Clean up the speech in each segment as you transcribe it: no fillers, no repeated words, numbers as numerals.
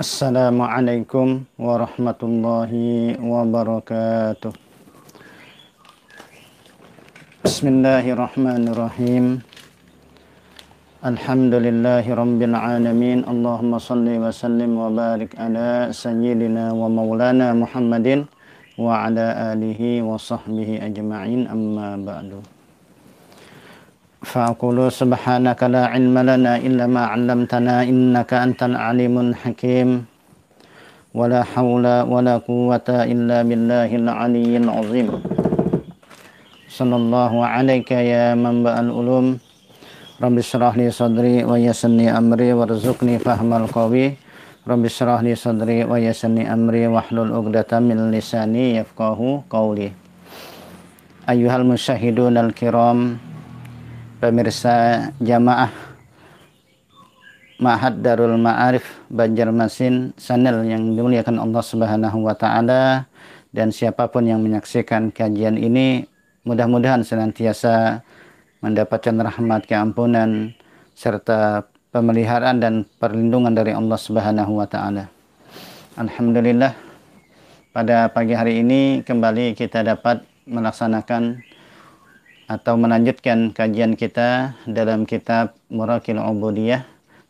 Assalamualaikum warahmatullahi wabarakatuh. Bismillahirrahmanirrahim. Alhamdulillahi rabbil alamin. Allahumma salli wa sallim wa barik ala sayyidina wa maulana Muhammadin wa ala alihi wa sahbihi ajma'in, amma ba'du. Fa'aqulu subhanaka la ilma lana illa ma 'allamtana innaka antal alimul hakim. Wala hawla wala quwwata illa billahil aliyyil azim. Sallallahu alayka ya manba'al ulum. Rabbi shrah li sadri wa yassirni amri warzuqni fahmal qawi. Rabbi shrah li sadri wa yassirni amri wahlul 'uqdatam min lisani yafqahu qawli. Ayyuhal musyahidunal kiram, pemirsa jamaah Ma'had Darul Ma'arif Banjarmasin channel yang dimuliakan Allah Subhanahu wa taala, dan siapapun yang menyaksikan kajian ini mudah-mudahan senantiasa mendapatkan rahmat, keampunan serta pemeliharaan dan perlindungan dari Allah Subhanahu wa taala. Alhamdulillah, pada pagi hari ini kembali kita dapat melaksanakan atau melanjutkan kajian kita dalam kitab Muraqil Ubudiyah.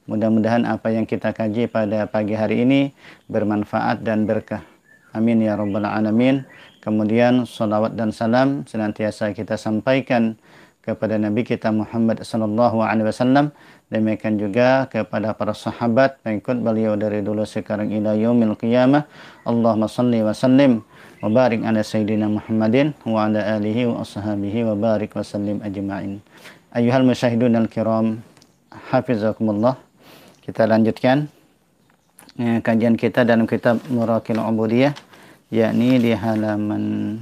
Mudah-mudahan apa yang kita kaji pada pagi hari ini bermanfaat dan berkah. Amin ya rabbal alamin. Kemudian salawat dan salam senantiasa kita sampaikan kepada Nabi kita Muhammad sallallahu alaihi wasallam, demikian juga kepada para sahabat pengikut beliau dari dulu sekarang ila yaumil qiyamah. Allahumma shalli wa sallim wa barik ala sayyidina Muhammadin wa ala alihi wa ashabihi wa barik wa sallim ajma'in. Ayyuhal musyahidunal kiram, hafizakumullah. Kita lanjutkan kajian kita dalam kitab Muraqil Ubudiyah, yakni di halaman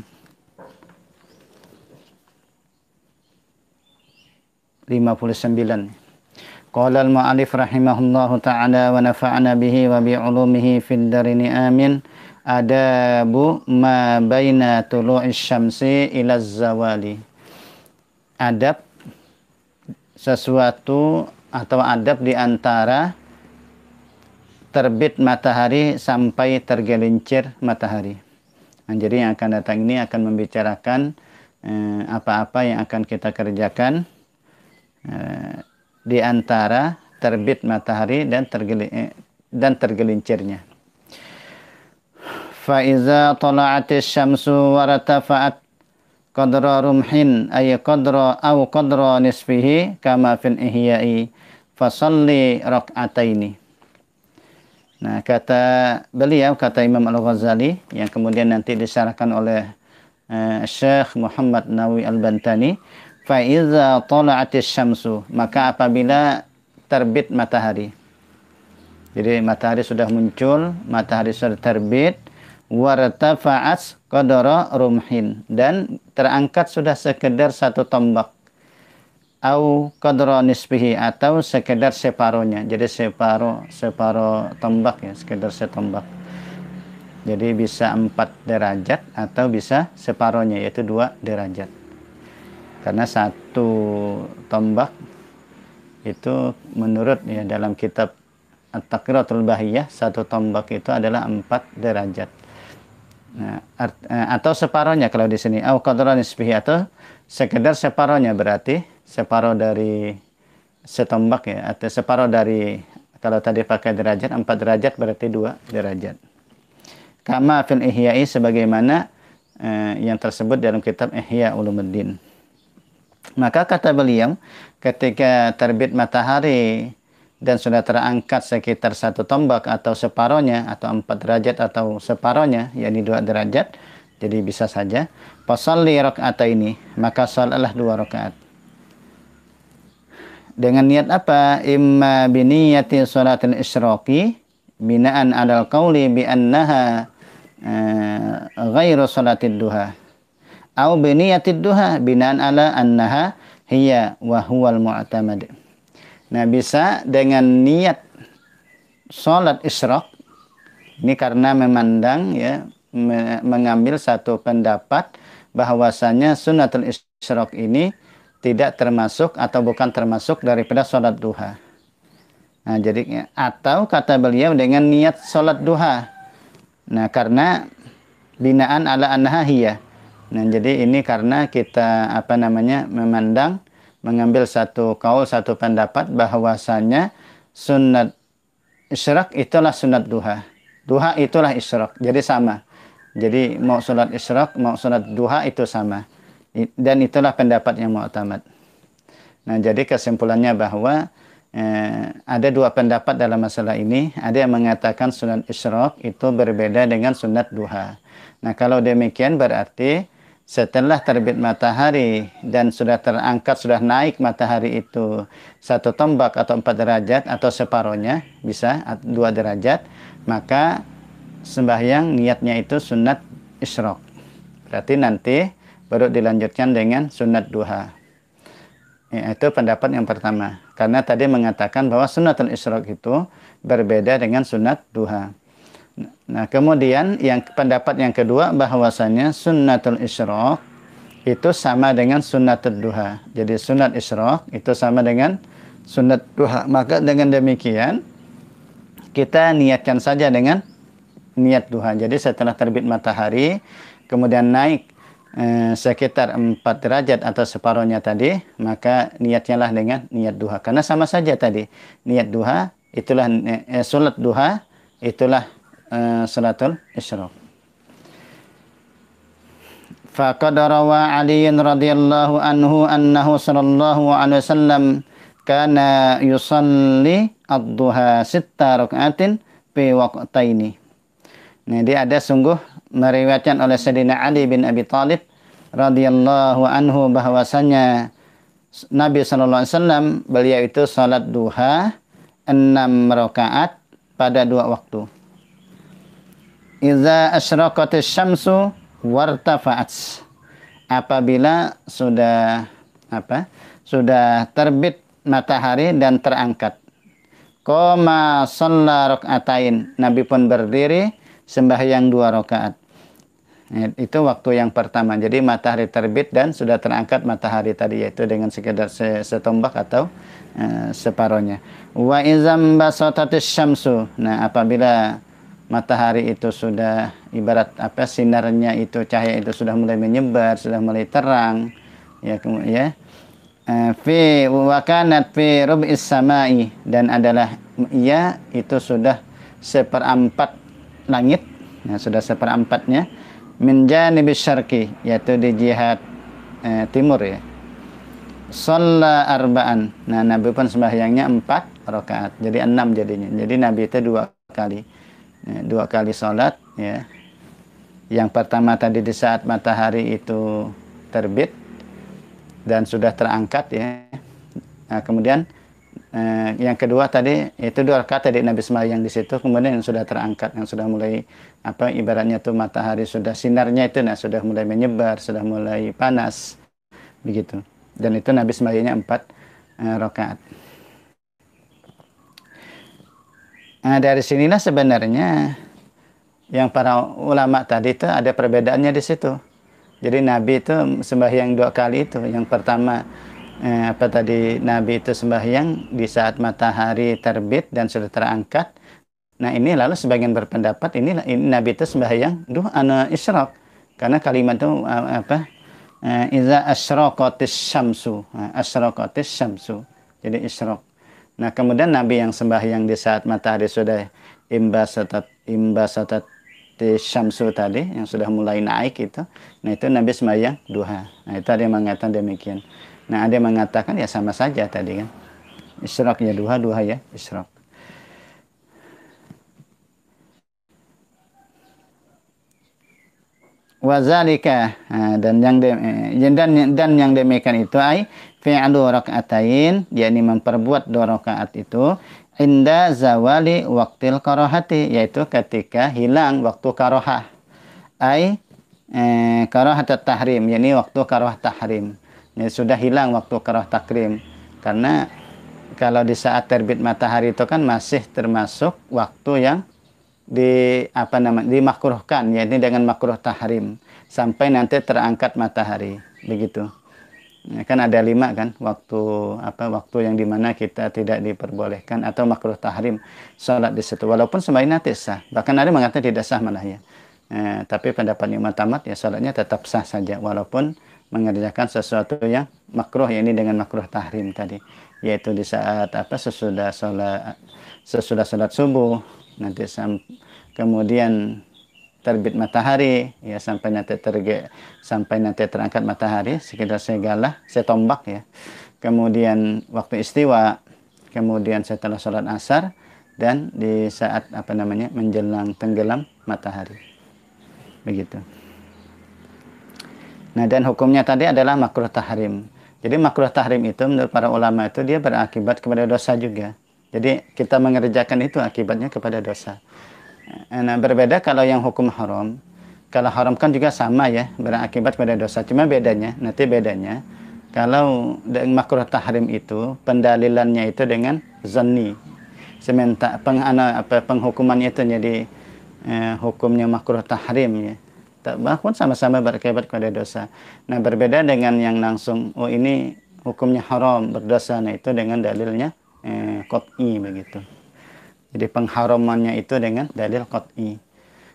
59. Qala al-mu'allif rahimahullahu ta'ala wa nafa'ana bihi wa bi'ulumihi fid darini amin. Adabu ma baina tulu'is syamsi ila zawali. Adab sesuatu atau adab di antara terbit matahari sampai tergelincir matahari. Nah, jadi yang akan datang ini akan membicarakan apa-apa yang akan kita kerjakan di antara terbit matahari dan tergelincirnya. Fa iza tala'atis syamsu wa ratafa'at qadra rumhin ay qadra aw qadra nisfihi kama fil ihya'i fasalli rak'ataini. Nah, kata beliau, kata Imam Al-Ghazali yang kemudian nanti disyarahkan oleh Syekh Muhammad Nawawi Al-Bantani, fa iza tala'atis syamsu, maka apabila terbit matahari. Jadi matahari sudah muncul, matahari sudah terbit, wartafa'at qadara rumhin, dan terangkat sudah sekedar satu tombak, au qadra nisbihi, atau sekedar separohnya. Jadi separo tombak ya, sekedar setombak. Jadi bisa 4 derajat atau bisa separohnya, yaitu 2 derajat. Karena satu tombak itu menurut ya dalam kitab At-Taqriratul Bahiyah, satu tombak itu adalah 4 derajat. Nah, atau separohnya kalau di sini, au qadra nisbihi, atau sekedar separohnya, berarti separuh dari setombak ya, atau separuh dari, kalau tadi pakai derajat, 4 derajat berarti 2 derajat. Kama fil ihya'i, sebagaimana yang tersebut dalam kitab Ihya Ulumuddin. Maka kata beliau, ketika terbit matahari dan sudah terangkat sekitar satu tombak atau separohnya, atau 4 derajat atau separohnya, yakni 2 derajat, jadi bisa saja fasalli rak'ataini, maka salatlah 2 rakaat. Dengan niat apa? Imma biniyati sholatil isyraqi binaan alal qawli bi annaha ghairu sholatid duha, au biniyatid duha binaan ala annaha hiya wa huwal mu'tamad. Nah, bisa dengan niat sholat isyraq, ini karena memandang ya, mengambil satu pendapat bahwasanya sunnatul isyraq ini tidak termasuk atau bukan termasuk daripada sholat duha. Nah, jadi atau kata beliau dengan niat sholat duha. Nah, karena binaan ala annaha hiya. Nah, jadi ini karena kita memandang, mengambil satu kaul, satu pendapat bahwasanya sunat isyraq itulah sunat duha. Duha itulah isyraq. Jadi sama. Jadi mau sholat isyraq, mau sholat duha itu sama. Dan itulah pendapat yang mu'tamad. Nah, jadi kesimpulannya bahwa ada dua pendapat dalam masalah ini. Ada yang mengatakan sunat isyraq itu berbeda dengan sunat duha. Nah, kalau demikian berarti setelah terbit matahari dan sudah terangkat, sudah naik matahari itu 1 tombak atau 4 derajat atau separohnya, bisa 2 derajat, maka sembahyang niatnya itu sunat isyraq. Berarti nanti baru dilanjutkan dengan sunat duha. Ya, itu pendapat yang pertama. Karena tadi mengatakan bahwa sunatul isyraq itu berbeda dengan sunat duha. Nah, kemudian pendapat yang kedua bahwasanya sunnatul isyraq itu sama dengan sunnatul duha. Jadi sunat isyraq itu sama dengan sunat duha. Maka dengan demikian kita niatkan saja dengan niat duha. Jadi setelah terbit matahari kemudian naik sekitar 4 derajat atau separuhnya tadi, maka niatnya lah dengan niat duha. Karena sama saja tadi. Niat duha itulah salat duha itulah salatul isyraq. Faqad rawa Ali radhiyallahu anhu annahu sallallahu alaihi wasallam kana yusalli ad-duha 6 raka'atin fi waqtaini. Nah, dia ada sungguh meriwayatkan oleh Sayyidina Ali bin Abi Thalib radhiyallahu anhu bahwasanya Nabi sallallahu alaihi wasallam beliau itu salat duha 6 rakaat pada 2 waktu. Iza asyraqatis syamsu wartafa'at. Apabila sudah terbit matahari dan terangkat. Qoma shalla rak'atain. Nabi pun berdiri sembahyang 2 rakaat. Itu waktu yang pertama. Jadi matahari terbit dan sudah terangkat matahari tadi, yaitu dengan sekedar setombak atau separohnya. Wa izam basatatis syamsu. Nah, apabila matahari itu sudah ibarat sinarnya itu, cahaya itu sudah mulai menyebar, sudah mulai terang, fi wa kanat fi rub'is samai, dan adalah itu sudah 1/4 langit, sudah 1/4-nya min janibis syarqi, yaitu di jihad timur ya. Shalla arba'an. Nah, Nabi pun sembahyangnya 4 rakaat. Jadi 6 jadinya. Jadi Nabi itu 2 kali. 2 kali salat ya. Yang pertama tadi di saat matahari itu terbit dan sudah terangkat ya. Nah, kemudian yang kedua tadi itu 2 rakaat tadi Nabi sembahyang di situ, kemudian yang sudah terangkat, yang sudah mulai ibaratnya tuh matahari sudah sinarnya itu sudah mulai menyebar, sudah mulai panas begitu. Dan itu Nabi sembahyangnya 4 rakaat. Nah, dari sinilah sebenarnya yang para ulama tadi itu ada perbedaannya di situ. Jadi Nabi itu sembahyang 2 kali itu. Yang pertama Nabi itu sembahyang di saat matahari terbit dan sudah terangkat. Nah, ini lalu sebagian berpendapat ini Nabi itu sembahyang isyraq. Karena kalimat itu iza asyraqatis syamsu. Asyraqatis syamsu. Jadi isyraq. Nah, kemudian Nabi yang sembahyang di saat matahari sudah imbasatat syamsu tadi, yang sudah mulai naik itu. Nah, itu Nabi sembahyang duha. Nah, itu ada yang mengatakan demikian. Nah, ada yang mengatakan ya sama saja tadi kan. Isyraq ya duha, duha ya isyraq. Wazalika, dan yang demikian itu fi'lu raka'atain, yakni memperbuat 2 rakaat itu inda zawali waktil karahati, yaitu ketika hilang waktu karahah. Karahat tahrim, yakni waktu karahah tahrim. Ini sudah hilang waktu karahah takrim. Karena kalau di saat terbit matahari itu kan masih termasuk waktu yang dimakruhkan, yaitu dengan makruh tahrim sampai nanti terangkat matahari begitu. Kan ada 5 kan waktu yang dimana kita tidak diperbolehkan atau makruh tahrim sholat di situ, walaupun sebaiknya nanti sah, bahkan ada mengatakan tidak sah malah ya. Tapi pendapat Imam Tamat ya sholatnya tetap sah saja walaupun mengerjakan sesuatu yang makruh, ya ini dengan makruh tahrim tadi, yaitu di saat sesudah sholat subuh nanti kemudian terbit matahari ya sampai nanti terangkat matahari sekitar setombak ya, kemudian waktu istiwa, kemudian setelah sholat asar, dan di saat menjelang tenggelam matahari, begitu. Nah, dan hukumnya tadi adalah makruh tahrim. Jadi makruh tahrim itu menurut para ulama itu dia berakibat kepada dosa juga. Jadi kita mengerjakan itu akibatnya kepada dosa. Nah, berbeda kalau yang hukum haram. Kalau haram kan juga sama ya, berakibat pada dosa. Cuma bedanya kalau makruh tahrim itu pendalilannya itu dengan zanni. Sementara penghukumannya itu jadi hukumnya makruh tahrim ya. Bahkan sama-sama berakibat kepada dosa. Nah, berbeda dengan yang langsung ini hukumnya haram, berdosa, nah itu dengan dalilnya qat'i begitu. Jadi pengharamannya itu dengan dalil qat'i.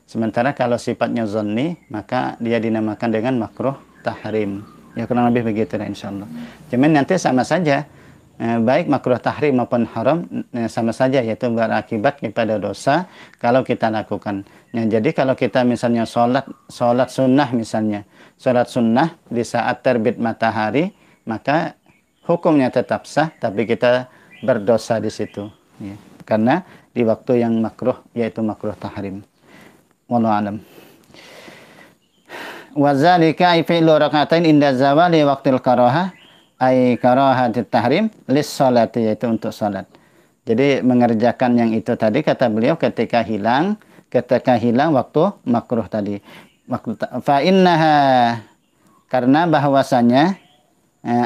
Sementara kalau sifatnya zanni, maka dia dinamakan dengan makruh tahrim. Ya kurang lebih begitu lah insyaallah. Cuman nanti sama saja, baik makruh tahrim maupun haram sama saja, yaitu berakibat kepada dosa kalau kita lakukan. Nah, jadi kalau kita misalnya sholat sunnah misalnya, sholat sunnah di saat terbit matahari, maka hukumnya tetap sah, tapi kita berdosa di situ. Ya. Karena di waktu yang makruh, yaitu makruh tahrim. Wallahu a'lam. Wa dzalika fi'lu rak'atain inda zawali waqtil karahah ay karahatit tahrim lis salati, yaitu untuk salat. Jadi mengerjakan yang itu tadi kata beliau ketika hilang waktu makruh tadi. Fa innaha, karena bahwasanya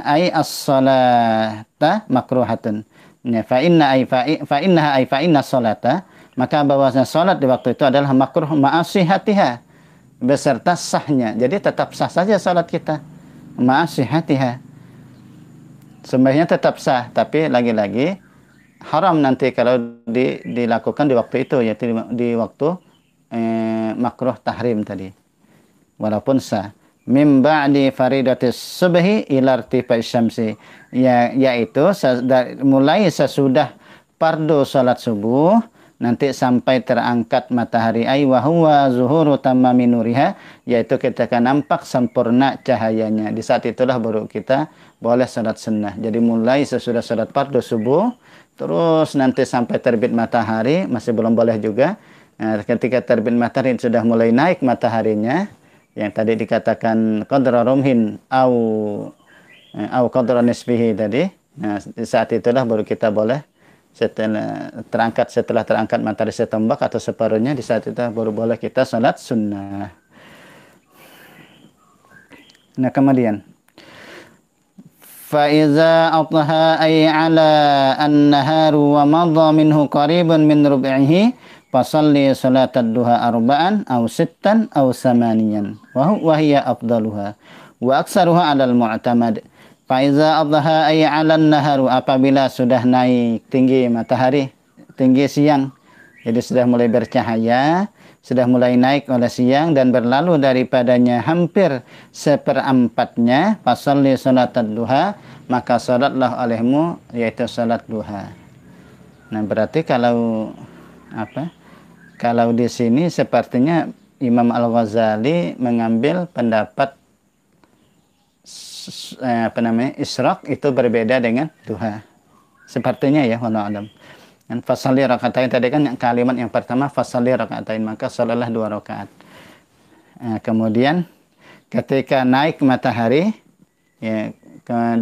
ay as-salata makruhatun. Fa inna salata, maka bahwasanya salat di waktu itu adalah makruh ma'asihatiha, beserta sahnya. Jadi tetap sah saja salat kita, ma'asihatiha, sebenarnya tetap sah, tapi lagi-lagi haram nanti kalau dilakukan di waktu itu, yaitu di waktu makruh tahrim tadi, walaupun sah. Mim ba'di faridatis subhi ila irtifai syamsi, yaitu mulai sesudah fardu salat subuh nanti sampai terangkat matahari, ay wa huwa zuhuru tamami nuriha, yaitu ketika nampak sempurna cahayanya. Di saat itulah baru kita boleh salat sunnah. Jadi mulai sesudah salat fardu subuh terus nanti sampai terbit matahari masih belum boleh juga. Nah, ketika terbit matahari sudah mulai naik mataharinya, yang tadi dikatakan qadra rumhin au qadra nisfihi tadi. Nah, di saat itulah baru kita boleh setelah terangkat matahari setombak atau separuhnya, di saat itu baru boleh kita salat sunnah. Nah, kemudian fa iza adha ay ala an-naharu wa madha minhu qaribun min rub'ihi fasalli salatad duha arba'an aw sittan aw samaniyan wa hiya afdaluha wa aksaruha 'alal mu'tamad. Fa iza adha ay 'alan naharu, apabila sudah naik tinggi matahari, tinggi siang, jadi sudah mulai bercahaya, sudah mulai naik oleh siang dan berlalu daripadanya hampir seperempatnya, fasalli salatad duha, maka salatlah olehmu yaitu salat duha. Nah, berarti kalau di sini sepertinya Imam Al-Ghazali mengambil pendapat isyraq itu berbeda dengan duha. Sepertinya ya, wallahu a'lam. Dan fasalli rakaatain tadi kan kalimat yang pertama fasalli rakaatain, maka salatlah 2 rakaat. Kemudian ketika naik matahari ya,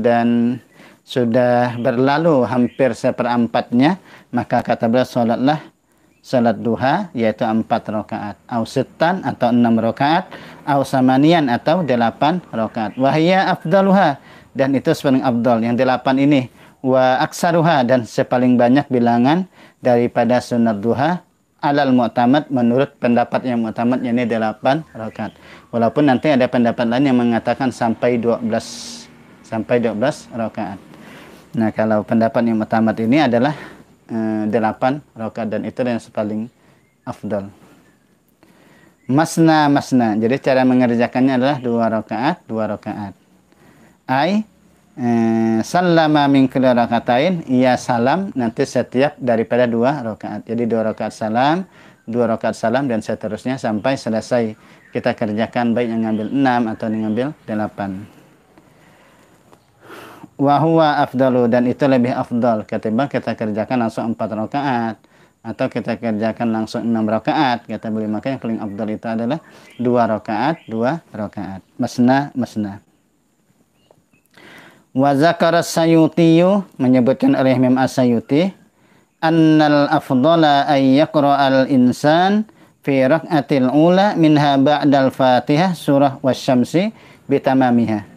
dan sudah berlalu hampir seperempatnya, maka kata beliau salatlah salat duha yaitu 4 rakaat, au sittan atau 6 rakaat, au samanian atau 8 rakaat. Wahya afdaluha, dan itu paling afdal yang 8 ini. Wa aksaruha, dan sepaling banyak bilangan daripada sunat duha, alal mu'tamad, menurut pendapat yang mu'tamad, yakni 8 rakaat. Walaupun nanti ada pendapat lain yang mengatakan sampai 12 sampai 12 rakaat. Nah, kalau pendapat yang mutamat ini adalah 8 rakaat, dan itu yang paling afdal. Masna masna. Jadi cara mengerjakannya adalah 2 rakaat, 2 rakaat. Ai sallama min kulli rakaatain, ia salam nanti setiap daripada 2 rakaat. Jadi 2 rakaat salam, 2 rakaat salam, dan seterusnya sampai selesai. Kita kerjakan baik yang ngambil 6 atau yang ngambil 8. Wa huwa afdalu, dan itu lebih afdal ketimbang kita kerjakan langsung 4 rakaat atau kita kerjakan langsung 6 rakaat kata beliau. Maka yang paling afdal itu adalah 2 rakaat, 2 rakaat. Masna masna. Wa zakara Sayutiyu, menyebutkan oleh Imam As-Sayuti, annal afdala ay yaqra'al insan fi rak'atil ula minha ba'dal Fatihah surah wasyamsi bitamamiha.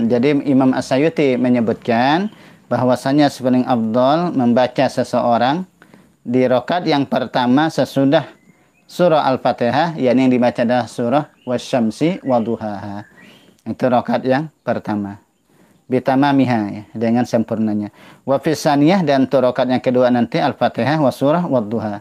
Jadi Imam As-Sayuti menyebutkan bahwasanya paling afdal membaca seseorang di rakaat yang pertama sesudah surah Al-Fatihah, yakni yang dibaca adalah surah wasyamsi waduhaha. Itu rakaat yang pertama. Bitamamiha, ya, dengan sempurnanya. Wa fisaniyah, dan untuk rakaat yang kedua nanti Al-Fatihah wa surah wadduha.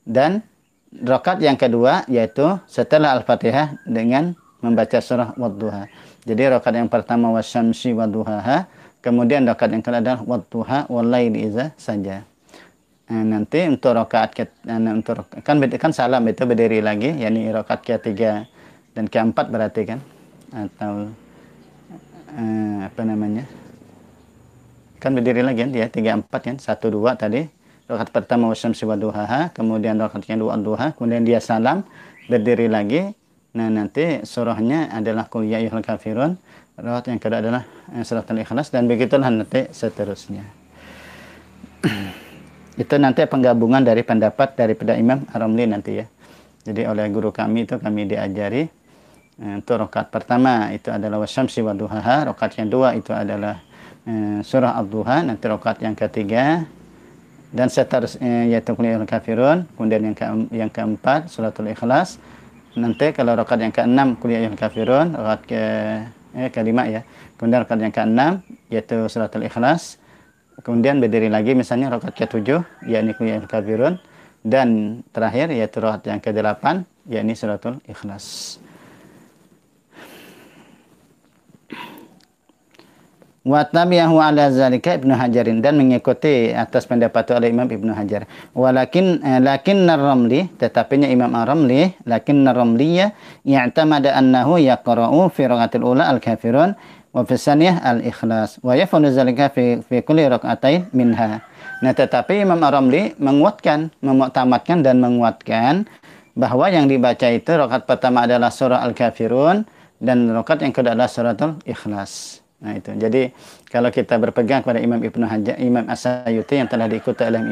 Dan rakaat yang kedua yaitu setelah Al-Fatihah dengan membaca surah wadduha. Jadi rakaat yang pertama wasyamsi waduhaha, kemudian rakaat yang kedua adalah wadduha walaili idza saja. Nanti untuk rakaat untuk kan salam itu berdiri lagi, yakni rakaat ketiga dan keempat berarti kan, atau apa namanya, kan berdiri lagi kan dia 3 4 kan, 1 2 tadi rakaat pertama wasyamsi waduhaha, kemudian rakaat yang kedua duha, kemudian dia salam berdiri lagi. Nah, nanti surahnya adalah qul ya ayyuhal kafirun, rakaat yang kedua adalah surat al-ikhlas, dan begitulah nanti seterusnya. Itu nanti penggabungan dari pendapat daripada Imam Ar-Ramli nanti ya. Jadi oleh guru kami itu kami diajari untuk rakaat pertama itu adalah wasyamsi waduhaha, rakaat yang dua itu adalah surah ad-duha, nanti rakaat yang ketiga dan seterusnya yaitu qul ya ayyuhal kafirun, kemudian yang keempat suratul ikhlas. Nanti kalau rakaat yang keenam qul ya ayyuhal kafirun, rakaat kelima ya. Kemudian rakaat yang keenam yaitu suratul ikhlas. Kemudian berdiri lagi misalnya rakaat ke-7 yakni qul ya ayyuhal kafirun, dan terakhir yaitu rakaat yang ke-8 yakni suratul ikhlas. Wa tabi'ahu ala zalika Ibnu Hajarin, dan mengikuti atas pendapat oleh Imam Ibnu Hajar. Lakin ar-Ramli, tetapinya Imam Ar-Ramli, lakin ar-Ramliya ya'tamada annahu yaqra'u fi rakaatil ula al-kafirun wa fi tsaniyah al-ikhlas wa yaf'alu zalika fi kulli rak'atain minha. Nah, tetapi Imam Ar-Ramli memuktamadkan dan menguatkan bahwa yang dibaca itu rakaat pertama adalah surah Al-Kafirun dan rakaat yang kedua adalah suratul Ikhlas. Nah, itu. Jadi kalau kita berpegang pada Imam Ibnu Hajar, Imam As-Sayuti yang telah diikuti oleh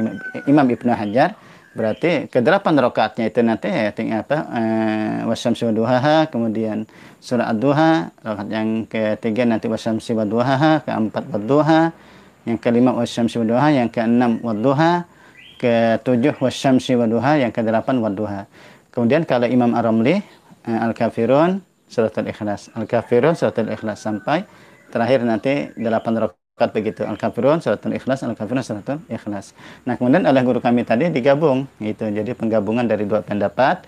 Imam Ibnu Hajar, berarti ke-8 rakaatnya itu nanti wasyamsi waduhaha, kemudian surah ad-duha, rakaat yang ketiga nanti wasyamsi waduhaha, keempat wadduha, yang kelima wasyamsi waduha, yang keenam wadduha, ke-7 wasyamsi waduha, yang ke-8 wadduha. Kemudian kalau Imam Ar-Ramli Al-Kafirun suratul Ikhlas, Al-Kafirun suratul Ikhlas, sampai terakhir nanti 8 rakaat begitu. Al-Kafirun suratul Ikhlas, Al-Kafirun suratul Ikhlas. Nah, kemudian oleh guru kami tadi digabung gitu. Jadi penggabungan dari dua pendapat.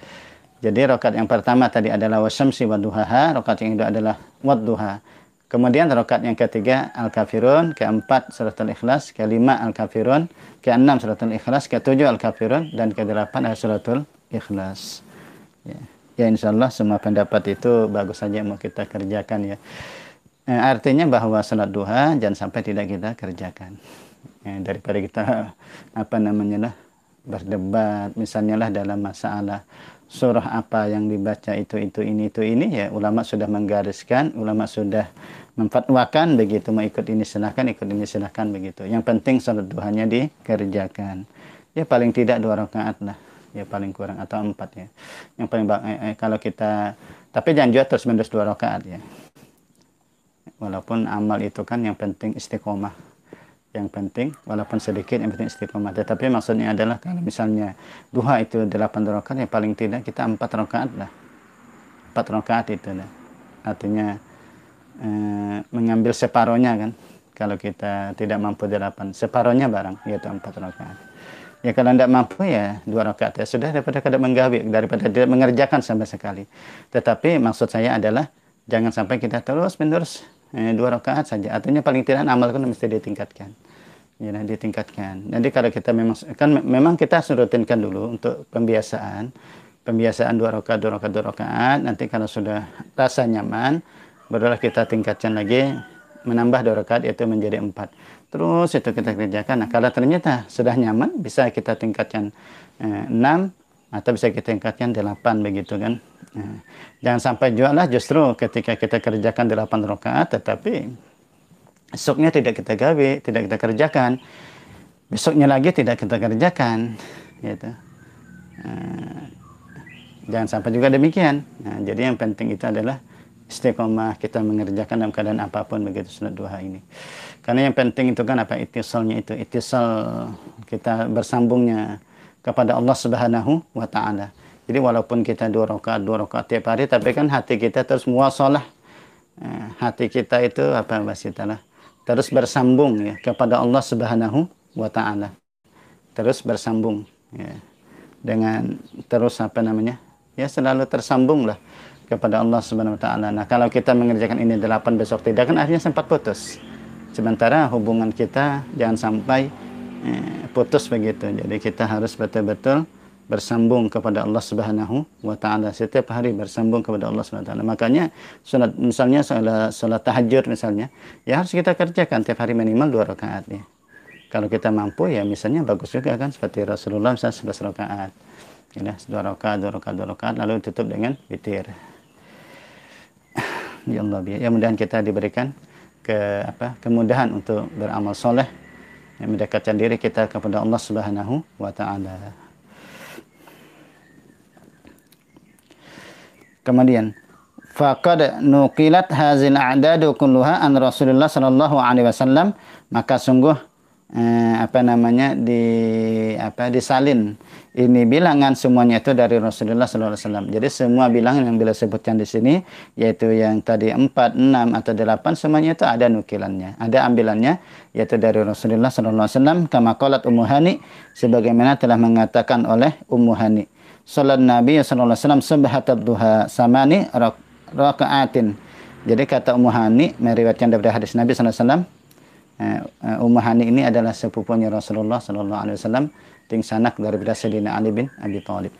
Jadi rakaat yang pertama tadi adalah wasyamsi waduhaha, rakaat yang kedua adalah wadduha. Kemudian rakaat yang ketiga Al-Kafirun, keempat suratul Ikhlas, kelima Al-Kafirun, keenam suratul Ikhlas, ketujuh Al-Kafirun, dan ke-8 suratul Ikhlas. Ya, insyaallah semua pendapat itu bagus saja mau kita kerjakan ya. Artinya bahwa salat duha jangan sampai tidak kita kerjakan. Daripada kita berdebat misalnya lah dalam masalah surah apa yang dibaca itu ini ya, ulama sudah menggariskan, ulama sudah memfatwakan begitu, mau ikut ini silahkan begitu. Yang penting salat duhanya dikerjakan. Ya paling tidak 2 rakaat lah. Ya paling kurang atau 4 ya. Yang paling kalau kita, tapi jangan juga terus menerus 2 rakaat ya. Walaupun amal itu kan yang penting istiqomah. Yang penting walaupun sedikit yang penting istiqomah. Tetapi maksudnya adalah kalau misalnya duha itu 8 rakaat ya paling tidak kita 4 rakaat lah. 4 rakaat itu lah. Artinya mengambil separohnya kan. Kalau kita tidak mampu 8, separohnya barang, yaitu 4 rakaat. Ya kalau tidak mampu ya 2 rakaat ya sudah, daripada kada menggawi, daripada tidak mengerjakan sama sekali. Tetapi maksud saya adalah jangan sampai kita terus menerus 2 rakaat saja. Artinya paling tidak amal kan mesti ditingkatkan. Ya, ditingkatkan. Jadi kalau kita memang kita harus rutinkan dulu untuk pembiasaan 2 rakaat, 2 rakaat, 2 rakaat. Nanti kalau sudah rasa nyaman, barulah kita tingkatkan lagi, menambah 2 rakaat yaitu menjadi 4. Terus itu kita kerjakan. Nah, kalau ternyata sudah nyaman, bisa kita tingkatkan 6 atau bisa kita tingkatkan 8 begitu kan. Jangan sampai jualah justru ketika kita kerjakan 8 rakaat tetapi esoknya tidak kita gawe, tidak kita kerjakan. Besoknya lagi tidak kita kerjakan gitu. Jangan sampai juga demikian. Nah, jadi yang penting itu adalah istiqomah kita mengerjakan dalam keadaan apapun begitu sunat duha ini. Karena yang penting itu kan apa? Ittisalnya itu. Ittisal kita bersambungnya kepada Allah Subhanahu wa taala. Jadi walaupun kita 2 rakaat tiap hari, tapi kan hati kita terus muwasalah. Hati kita itu apa bahasanya? Terus bersambung ya kepada Allah Subhanahu wa taala. Terus bersambung ya. Dengan terus apa namanya? Ya selalu tersambunglah kepada Allah Subhanahu wa taala. Nah, kalau kita mengerjakan ini 8 besok tidak kan akhirnya sempat putus. Sementara hubungan kita jangan sampai putus begitu. Jadi kita harus betul-betul bersambung kepada Allah Subhanahu wa taala, setiap hari bersambung kepada Allah Subhanahu wa taala. Makanya salat misalnya salat tahajud misalnya, ya harus kita kerjakan tiap hari minimal 2 rakaat ya. Kalau kita mampu ya misalnya bagus juga kan, seperti Rasulullah misalnya 11 rakaat. Ya, 2 rakaat lalu tutup dengan witir. Ya Allah, ya mudah-mudahan kita diberikan kemudahan untuk beramal soleh, yang mendekatkan diri kita kepada Allah Subhanahu wa taala. Kemudian faqad nuqilat hazil a'dadu kulluha an Rasulullah sallallahu alaihi wasallam, maka sungguh disalin ini bilangan semuanya itu dari Rasulullah sallallahu alaihi wasallam. Jadi semua bilangan yang beliau sebutkan di sini, yaitu yang tadi 4, 6 atau 8, semuanya itu ada nukilannya, ada ambilannya, yaitu dari Rasulullah sallallahu alaihi wasallam, kama qalat Ummu Hani, sebagaimana telah mengatakan oleh Ummu Hani. Salat Nabi sallallahu alaihi wasallam subhatat duha samani rakaatin. Jadi kata Ummu Hani meriwayatkan dari hadis Nabi sallallahu alaihi wasallam, Ummu Hani ini adalah sepupunya Rasulullah sallallahu alaihi wasallam, ting sanak daripada Sayyidina Ali bin Abi Thalib.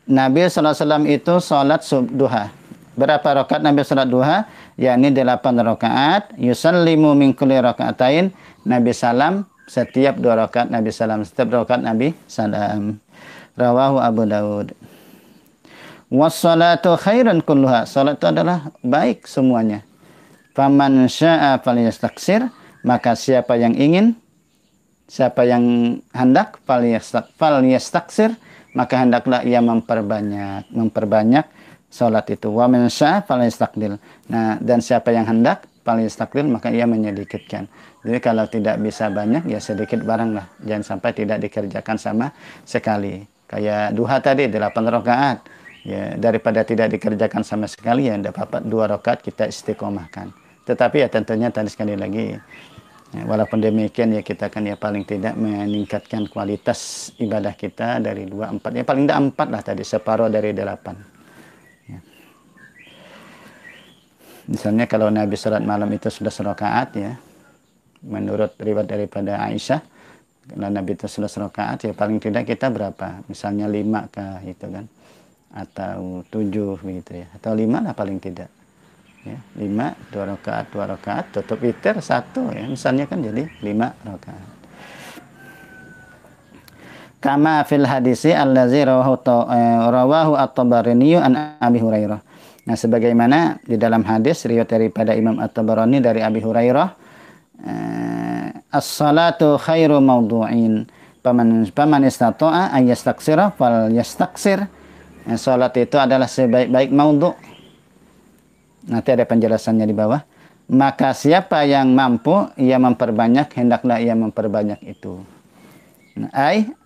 Nabi sallallahu alaihi wasallam itu salat duha. Berapa rakaat Nabi salat duha? Yakni 8 rakaat. Yusallimu min kulli rakaatain. Nabi salam setiap 2 rakaat, Nabi salam setiap 2 rakaat, Nabi salam. Rawahu Abu Daud. Was-salatu khairun kulluha. Salat itu adalah baik semuanya. Faman syaa falyastaksir, maka siapa yang hendak falyastaksir, maka hendaklah ia memperbanyak salat itu. Wa man syaa falyastaqlil. Nah, dan siapa yang hendak falyastaqlil, maka ia menyedikitkan. Jadi kalau tidak bisa banyak ya sedikit baranglah. Jangan sampai tidak dikerjakan sama sekali. Kayak duha tadi 8 rakaat. Ya, daripada tidak dikerjakan sama sekali ya tidak apa-apa 2 rakaat kita istiqomahkan. Tetapi ya tentunya tadi sekali lagi, ya, walaupun demikian ya kita kan ya paling tidak meningkatkan kualitas ibadah kita dari 2, 4. Ya paling tidak 4 lah tadi, separuh dari 8. Ya. Misalnya kalau Nabi salat malam itu sudah 11 rakaat ya, menurut riwayat daripada Aisyah, kalau Nabi itu 11 rakaat ya paling tidak kita berapa? Misalnya 5 kah itu kan? Atau 7 begitu ya. Atau 5 lah paling tidak. Ya, 5, 2 rakaat, tutup witir 1 ya. Misalnya kan jadi 5 rakaat. Kama fil hadisi allazi rawahu at-Tabarani an Abi Hurairah. Nah, sebagaimana di dalam hadis riwayat daripada Imam At-Tabarani dari Abi Hurairah, as-salatu khairu mawdu'in. Paman istata'a an yastaksira fal yastaksir. Salat itu adalah sebaik-baik maudhu'. Nanti ada penjelasannya di bawah. Maka siapa yang mampu ia memperbanyak, hendaklah ia memperbanyak itu.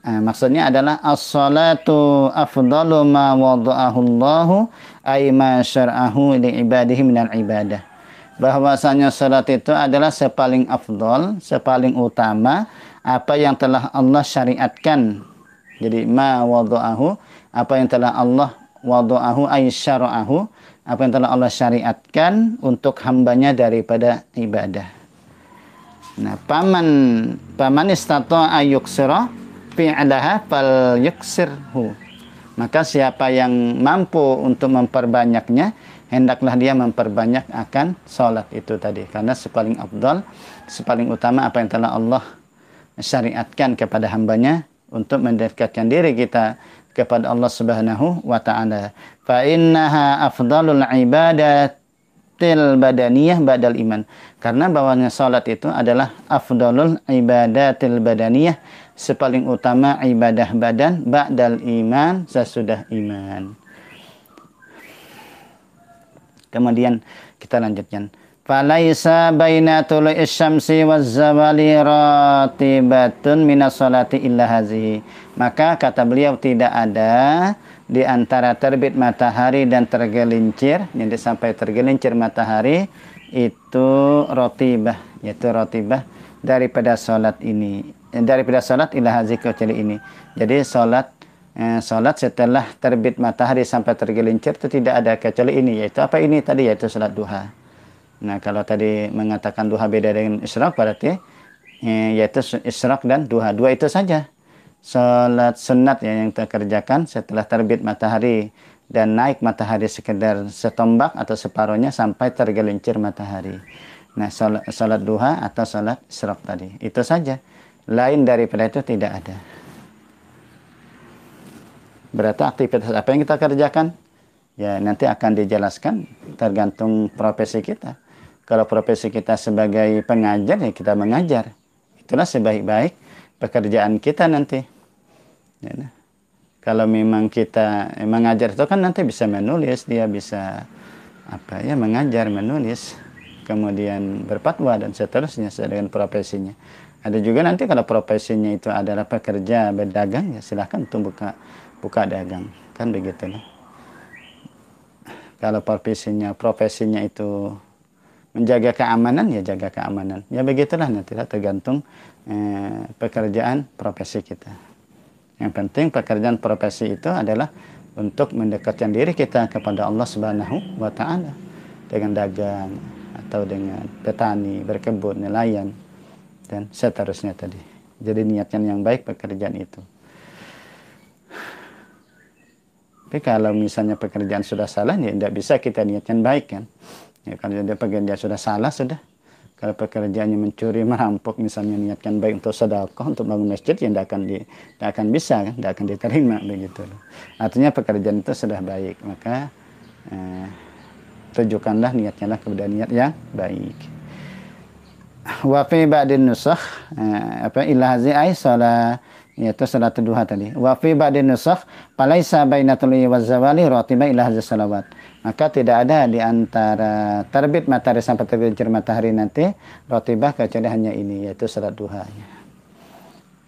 Maksudnya adalah as-salatu afdalu ma wada'ahu Allahu ay ma syar'ahu li ibadihi minal ibadah. Bahwasanya salat itu adalah sepaling afdal, sepaling utama apa yang telah Allah syariatkan. Jadi ma wada'ahu, apa yang telah Allah wada'ahu ay syar'ahu, apa yang telah Allah syariatkan untuk hambanya daripada ibadah. Nah, paman istata'a yuksira fi'laha fal yuksirhu. Maka siapa yang mampu untuk memperbanyaknya, hendaklah dia memperbanyak akan salat itu tadi. Karena sepaling afdal, sepaling utama apa yang telah Allah syariatkan kepada hambanya untuk mendekatkan diri kita kepada Allah Subhanahu wa taala. Fa innaha afdalul ibadat badaniyah badal iman. Karena bahwanya salat itu adalah afdalul ibadatil badaniyah, sepaling utama ibadah badan ba'dal iman, sesudah iman. Kemudian kita lanjutkan. Falaisa baina tulu'is syamsi waz zawali ratibatun minas salati illa hazihi. Maka kata beliau tidak ada di antara terbit matahari dan tergelincir, jadi sampai tergelincir matahari itu rotibah, yaitu rotibah daripada salat ini, daripada salat ila hazi kecuali ini. Jadi salat setelah terbit matahari sampai tergelincir itu tidak ada kecuali ini, yaitu apa ini tadi, yaitu salat duha. Nah, kalau tadi mengatakan duha beda dengan isyraq, berarti yaitu isyraq dan duha, dua itu saja. Salat sunat yang terkerjakan setelah terbit matahari dan naik matahari sekedar setombak atau separuhnya sampai tergelincir matahari. Nah, salat duha atau salat isyraq tadi, itu saja. Lain daripada itu tidak ada. Berarti aktivitas apa yang kita kerjakan? Ya, nanti akan dijelaskan tergantung profesi kita. Kalau profesi kita sebagai pengajar, ya kita mengajar. Itulah sebaik-baik pekerjaan kita nanti. Ya, nah. Kalau memang kita mengajar itu kan nanti bisa menulis, dia bisa mengajar, menulis, kemudian berfatwa dan seterusnya sesuai dengan profesinya. Ada juga nanti kalau profesinya itu adalah pekerja berdagang, ya silahkan untuk buka dagang, kan begitu. Nah. Kalau profesinya itu menjaga keamanan, ya jaga keamanan. Ya begitulah, nanti tergantung pekerjaan profesi kita. Yang penting pekerjaan profesi itu adalah untuk mendekatkan diri kita kepada Allah Subhanahu wa taala dengan dagang atau dengan petani, berkebun, nelayan dan seterusnya tadi. Jadi niatkan yang baik pekerjaan itu. Tapi kalau misalnya pekerjaan sudah salah, ya tidak bisa kita niatkan baik kan. Ya, kalau pekerjaan sudah salah, sudah. Kalau pekerjaannya mencuri, merampok, misalnya niatkan baik untuk sedekah, untuk bangun masjid, ya tidak akan bisa kan, tidak akan diterima begitu. Artinya pekerjaan itu sudah baik, maka tujukanlah niatnya kepada niat yang baik. Wa fi ba'din nusakh ilahazi ay salat, yaitu salat duha tadi. Wa fi ba'din nusakh falaisa bainatul waz zawali ratiba ilahazi salawat. Maka tidak ada di antara terbit matahari sampai tergelincir matahari nanti rotibah kecuali hanya ini, yaitu salat duha.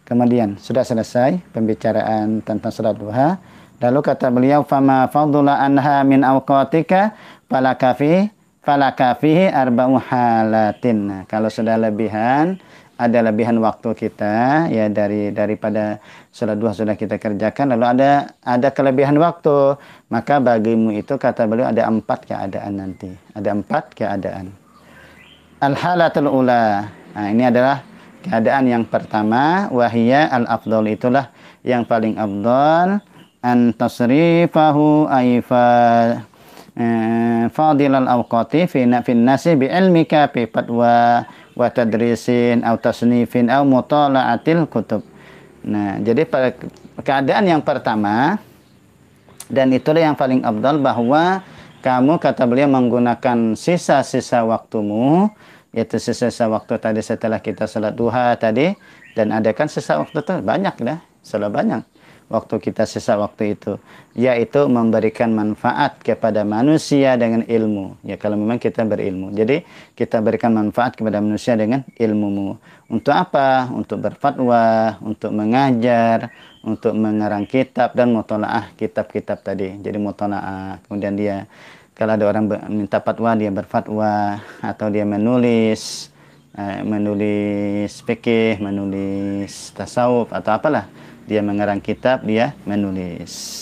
Kemudian sudah selesai pembicaraan tentang salat duha. Lalu kata beliau, fama fadula anha min awqatika falaka fihi arba'u halatin. Nah, kalau sudah ada lebihan waktu kita, ya daripada salat duha sudah kita kerjakan, lalu ada kelebihan waktu, maka bagimu itu kata beliau ada 4 keadaan nanti. Ada 4 keadaan. Al-halatul ula. Nah, ini adalah keadaan yang pertama, wahiyya al-afdal, itulah yang paling afdal, an tasrifahu aifa fadilal awqati fi nasi bi ilmika fi fatwa wa tadrisin au tasnifin au mutala'atil kutub. Nah, jadi pada keadaan yang pertama, dan itulah yang paling afdal, bahwa kamu kata beliau menggunakan sisa-sisa waktumu, yaitu sisa-sisa waktu tadi setelah kita salat duha tadi, dan adakan sisa waktu itu banyak dah, salah banyak. waktu kita sisa waktu itu, yaitu memberikan manfaat kepada manusia dengan ilmu. Ya, kalau memang kita berilmu. Jadi kita berikan manfaat kepada manusia dengan ilmumu. Untuk apa? Untuk berfatwa, untuk mengajar, untuk mengarang kitab dan mutalaah kitab-kitab tadi. Jadi mutalaah, kemudian dia kalau ada orang minta fatwa, dia berfatwa, atau dia menulis fikih, menulis tasawuf atau apalah, dia mengarang kitab, dia menulis.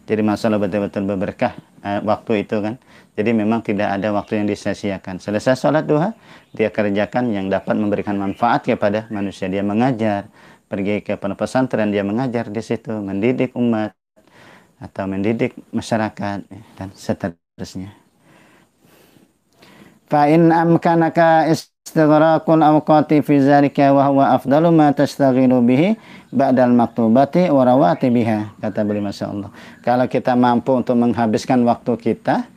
Jadi masalah betul-betul berberkah waktu itu kan. Jadi memang tidak ada waktu yang disia-siakan. Selesai sholat duha, dia kerjakan yang dapat memberikan manfaat kepada manusia. Dia mengajar, pergi ke pesantren, dia mengajar di situ, mendidik umat atau mendidik masyarakat dan seterusnya. Fa in amkanaka istighraqul awqati fi zalika wa huwa afdalu ma tastaghilu bihi ba'dal maktubati wa rawatibiha, kata beliau, masyaallah. Kalau kita mampu untuk menghabiskan waktu kita,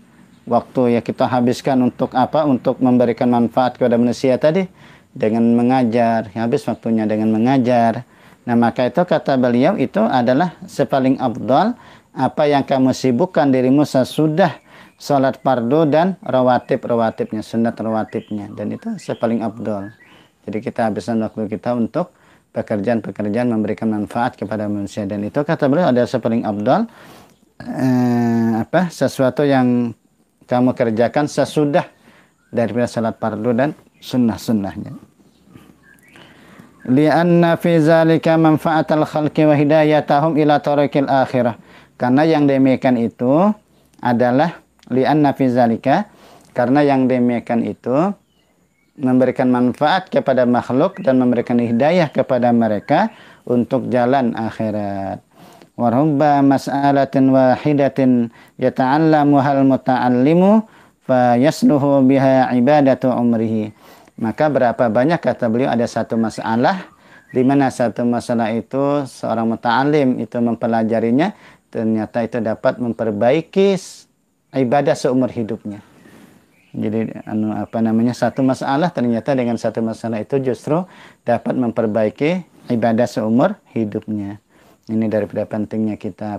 waktu ya kita habiskan untuk apa? Untuk memberikan manfaat kepada manusia tadi dengan mengajar, habis waktunya dengan mengajar. Nah, maka itu kata beliau itu adalah sepaling afdal apa yang kamu sibukkan dirimu sesudah sholat fardu dan rawatibnya, sunat rawatibnya, dan itu sepaling afdal. Jadi kita habiskan waktu kita untuk pekerjaan-pekerjaan memberikan manfaat kepada manusia, dan itu kata beliau adalah sepaling afdal sesuatu yang kamu kerjakan sesudah daripada sholat fardu dan sunnah-sunnahnya. Lianna fi zalika manfaatal khalqi wa hidayatahum ila tariqil akhirah. Karena yang demikian itu adalah li'anna fi zalika, karena yang demikian itu memberikan manfaat kepada makhluk dan memberikan hidayah kepada mereka untuk jalan akhirat. Wa rubba mas'alatin wahidatin yata'allamuhal muta'allimu fa yasluhu biha ibadatu umrihi. Maka berapa banyak, kata beliau, ada satu masalah di mana satu masalah itu seorang muta'alim itu mempelajarinya, ternyata itu dapat memperbaiki ibadah seumur hidupnya. Jadi satu masalah ternyata dengan satu masalah itu justru dapat memperbaiki ibadah seumur hidupnya. Ini daripada pentingnya kita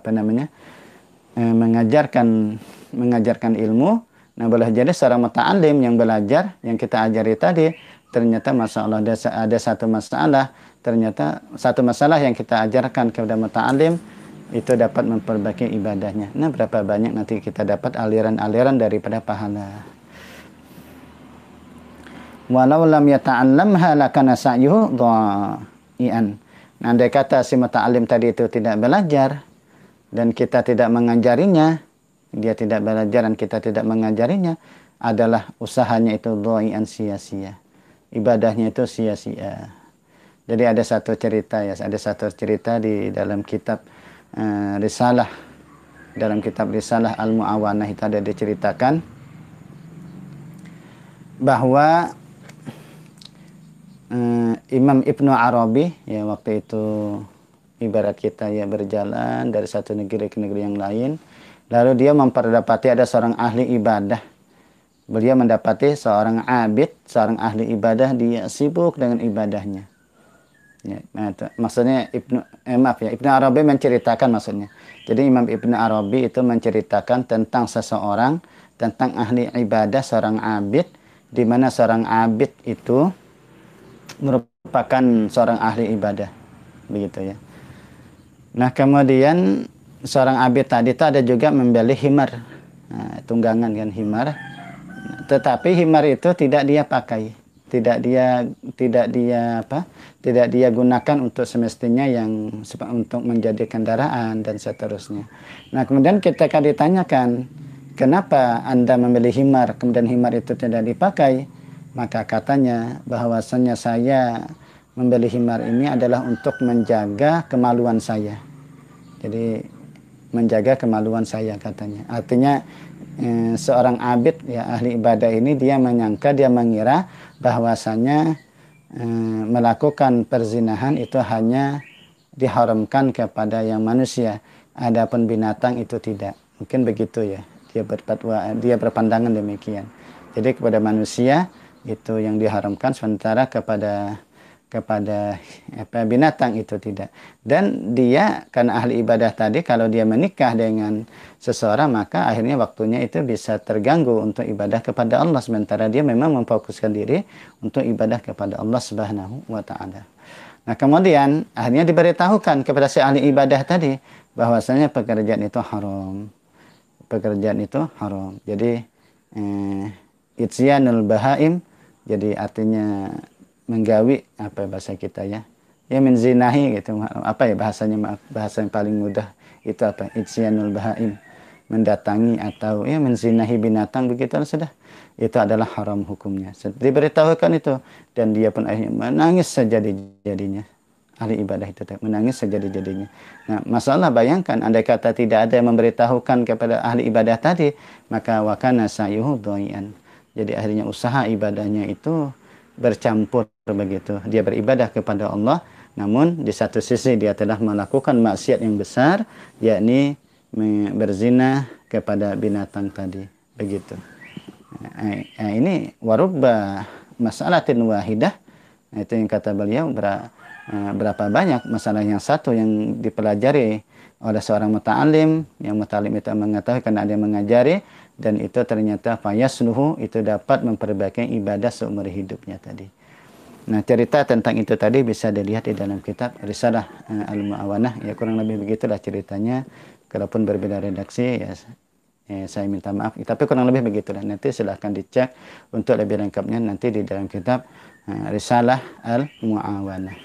mengajarkan ilmu. Nah, boleh jadi seorang muta'alim yang belajar, yang kita ajari tadi, ternyata masalah ada satu masalah, ternyata satu masalah yang kita ajarkan kepada muta'alim itu dapat memperbaiki ibadahnya. Nah, berapa banyak nanti kita dapat aliran-aliran daripada pahala. Walau lam yata'allamha lakana sa'yuhu dha'ian. Nah, andai kata si muta'alim tadi itu tidak belajar dan kita tidak mengajarinya, dia tidak belajar dan kita tidak mengajarinya, adalah usahanya itu dha'ian, sia-sia. Ibadahnya itu sia-sia. Jadi ada satu cerita di dalam kitab Risalah, dalam kitab Risalah Al-Mu'awanah itu ada diceritakan bahwa Imam Ibnu Arabi, ya waktu itu ibarat kita ya berjalan dari satu negeri ke negeri yang lain, lalu dia memperdapati ada seorang ahli ibadah. Beliau mendapati seorang abid, seorang ahli ibadah, dia sibuk dengan ibadahnya. Ya, maksudnya Ibnu Arabi menceritakan maksudnya. Jadi Imam Ibnu Arabi itu menceritakan tentang seseorang, tentang ahli ibadah, seorang abid, di mana seorang abid itu merupakan seorang ahli ibadah, begitu ya. Nah, kemudian seorang abid tadi itu ada juga membeli himar, tunggangan kan, himar. Tetapi himar itu tidak dia pakai. Tidak dia gunakan untuk semestinya yang untuk menjadi kendaraan dan seterusnya. Nah, kemudian ketika ditanyakan, kenapa Anda membeli himar, kemudian himar itu tidak dipakai? Maka katanya bahwasanya saya membeli himar ini adalah untuk menjaga kemaluan saya. Jadi menjaga kemaluan saya, katanya. Artinya seorang abid, ya ahli ibadah ini, dia mengira bahwasanya melakukan perzinahan itu hanya diharamkan kepada yang manusia, adapun binatang itu tidak. Mungkin begitu ya, dia berpandangan demikian. Jadi kepada manusia itu yang diharamkan, sementara kepada kepada binatang itu tidak. Dan dia karena ahli ibadah tadi, kalau dia menikah dengan seseorang maka akhirnya waktunya itu bisa terganggu untuk ibadah kepada Allah, sementara dia memang memfokuskan diri untuk ibadah kepada Allah Subhanahu wa taala. Nah, kemudian akhirnya diberitahukan kepada si ahli ibadah tadi bahwasanya pekerjaan itu haram. Pekerjaan itu haram. Jadi itsyanul bahaim, jadi artinya menggawi, apa bahasa kita ya, menzinahi gitu, apa ya bahasanya, maaf, bahasa yang paling mudah itu apa, itsyanul bahaim, mendatangi atau menzinahi binatang, begitu sudah, itu adalah haram hukumnya. Diberitahukan itu, dan dia pun akhirnya menangis sejadi-jadinya. Ahli ibadah itu menangis sejadi-jadinya. Nah, masalah bayangkan andai kata tidak ada yang memberitahukan kepada ahli ibadah tadi, maka wakana sayuhu doyan. Jadi akhirnya usaha ibadahnya itu bercampur begitu. Dia beribadah kepada Allah, namun di satu sisi dia telah melakukan maksiat yang besar, yakni berzina kepada binatang tadi, begitu. Nah, ini warubba masalatin wahidah. Nah, itu yang kata beliau, berapa banyak masalah yang satu yang dipelajari oleh seorang muta'alim, yang muta'alim itu mengetahui karena ada yang mengajari, dan itu ternyata fayasluhu, itu dapat memperbaiki ibadah seumur hidupnya tadi. Nah, cerita tentang itu tadi bisa dilihat di dalam kitab Risalah Al-Mu'awanah, ya kurang lebih begitulah ceritanya. Kalaupun berbeda redaksi ya, saya minta maaf, tapi kurang lebih begitulah. Nanti silahkan dicek untuk lebih lengkapnya nanti di dalam kitab Risalah Al-Mu'awanah,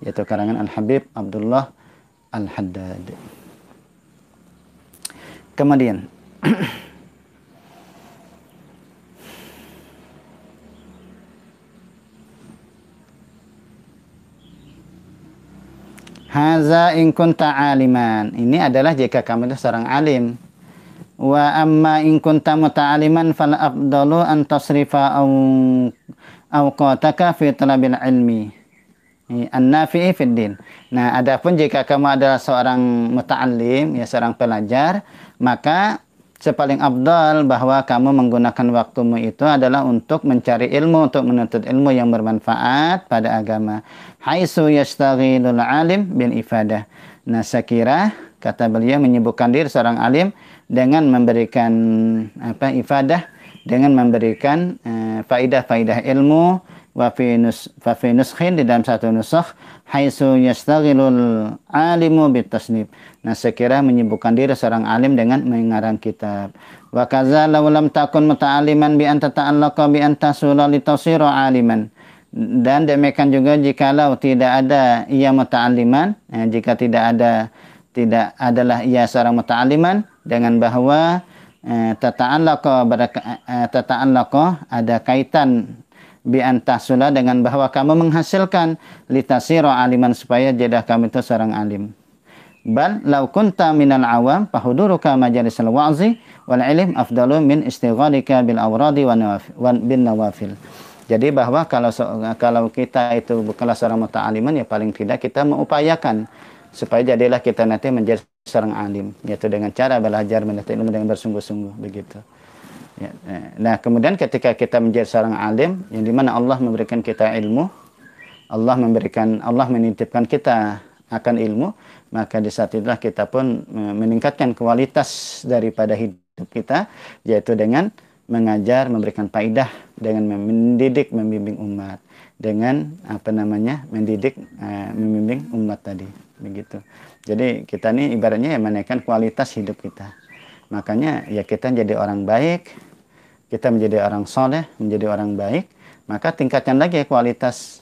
yaitu karangan Al-Habib Abdullah Al-Haddad. Kemudian haza in kunta aliman, ini adalah jika kamu itu seorang alim. Wa amma in kunta muta'aliman fal afdalu an tasrifa awqataka fi talabil ilmi an-nafi'i fid din. Nah, adapun jika kamu adalah seorang muta'allim, ya seorang pelajar, maka sepaling afdal bahwa kamu menggunakan waktumu itu adalah untuk mencari ilmu, untuk menuntut ilmu yang bermanfaat pada agama. Haitsu yastaghilul alim bil ifadah. Nah, sekira kata beliau menyibukkan diri seorang alim dengan memberikan ifadah, dengan memberikan faidah-faidah ilmu. Wa fi nuskhin, di dalam satu nusakh, haitsu yastaghilul alimu bitasnif. Nah, sekira menyibukkan diri seorang alim dengan mengarang kitab. Wa kaza law lam takun muta'alliman bi an tata'allaqa bi an tasula li tasira aliman. Dan demikian juga jikalau tidak ada ia muta'alliman, jika tidak adalah ia seorang muta'alliman, dengan bahwa tata'allaqa ada kaitan bi antasula, dengan bahwa kamu menghasilkan litasira aliman, supaya jadah kamu itu seorang alim. Bal law kunta minal awam fahuduruka majalisal wa'zi wal ilm afdalu min istighalika bil awradi wan bin nawafil. Jadi bahwa kalau kita itu bukanlah seorang muta'aliman, ya paling tidak kita mengupayakan supaya jadilah kita nanti menjadi seorang alim, yaitu dengan cara belajar menuntut ilmu dengan bersungguh-sungguh, begitu. Ya, nah, kemudian ketika kita menjadi seorang alim, yang dimana Allah memberikan kita ilmu, Allah menitipkan kita akan ilmu, maka di saat itulah kita pun meningkatkan kualitas daripada hidup kita, yaitu dengan mengajar, memberikan faidah, dengan mendidik, membimbing umat, dengan mendidik, membimbing umat tadi, begitu. Jadi kita ini ibaratnya menaikkan kualitas hidup kita. Makanya ya kita jadi orang baik, kita menjadi orang soleh, menjadi orang baik, maka tingkatkan lagi kualitas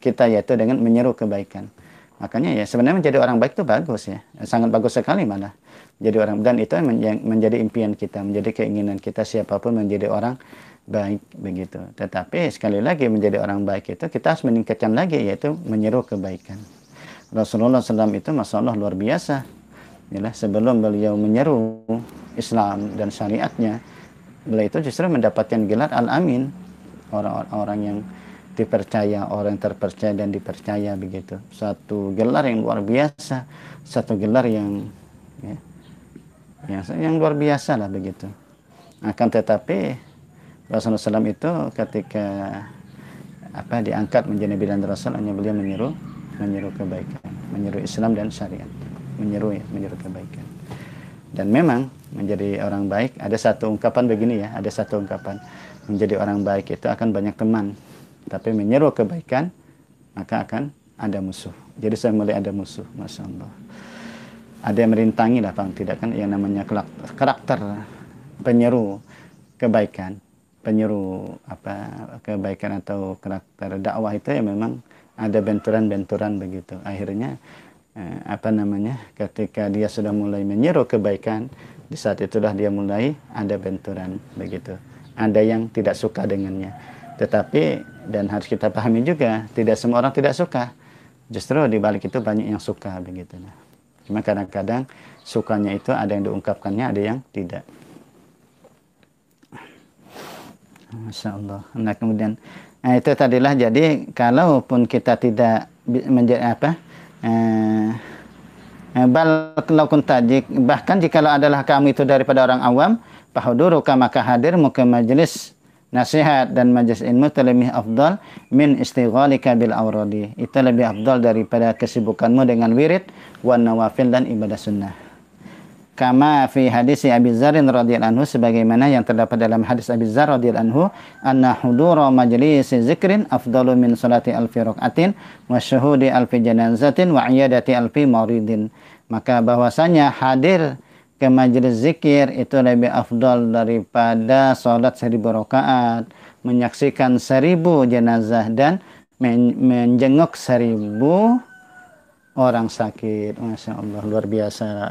kita, yaitu dengan menyeru kebaikan. Makanya ya sebenarnya menjadi orang baik itu bagus ya, sangat bagus sekali malah. Jadi orang, dan itu yang menjadi impian kita, menjadi keinginan kita, siapapun menjadi orang baik, begitu. Tetapi sekali lagi menjadi orang baik itu kita harus meningkatkan lagi, yaitu menyeru kebaikan. Rasulullah SAW itu masya Allah luar biasa. Yalah, sebelum beliau menyeru Islam dan syariatnya, beliau itu justru mendapatkan gelar Al-Amin, orang-orang yang dipercaya, orang yang terpercaya dan dipercaya, begitu. Satu gelar yang luar biasa, satu gelar yang luar biasa lah, begitu. Akan tetapi Rasulullah SAW itu ketika diangkat menjadi nabi dan rasul, hanya beliau menyeru kebaikan, menyeru Islam dan syariat, menyeru kebaikan. Dan memang menjadi orang baik, ada satu ungkapan begini ya, ada satu ungkapan, menjadi orang baik itu akan banyak teman, tapi menyeru kebaikan maka akan ada musuh. Jadi saya mulai ada musuh, masya Allah. Ada yang merintangi lah, paling tidak kan, yang namanya karakter penyeru kebaikan, penyeru kebaikan atau karakter dakwah itu ya memang ada benturan-benturan begitu. Akhirnya ketika dia sudah mulai menyeru kebaikan, di saat itulah dia mulai ada benturan begitu. Ada yang tidak suka dengannya. Tetapi, dan harus kita pahami juga, tidak semua orang tidak suka. Justru di balik itu banyak yang suka begitu. Cuma kadang-kadang sukanya itu ada yang diungkapkannya, ada yang tidak. Masya Allah. Nah kemudian itu tadilah, jadi kalaupun kita tidak menjadi bahkan jikalau adalah kamu itu daripada orang awam, fahuduruka, maka hadirmu ke majelis nasihat dan majelis ilmu itu lebih afdal min istighalika bil awradi. Itu lebih afdal daripada kesibukanmu dengan wirid wan nawafil dan ibadah sunnah. Kama fi hadis Abi Dzar radhiyallahu anhu, sebagaimana yang terdapat dalam hadis Abi Dzar radhiyallahu anhu, anna hudura majlis zikrin afdalu min salati alfi rakaatin wa syuhudi alfi janazatin wa iyadati alfi maridin. Maka bahwasanya hadir ke majelis zikir itu lebih afdal daripada salat 1000 rakaat, menyaksikan 1000 jenazah dan menjenguk 1000 orang sakit. Masya Allah, luar biasa.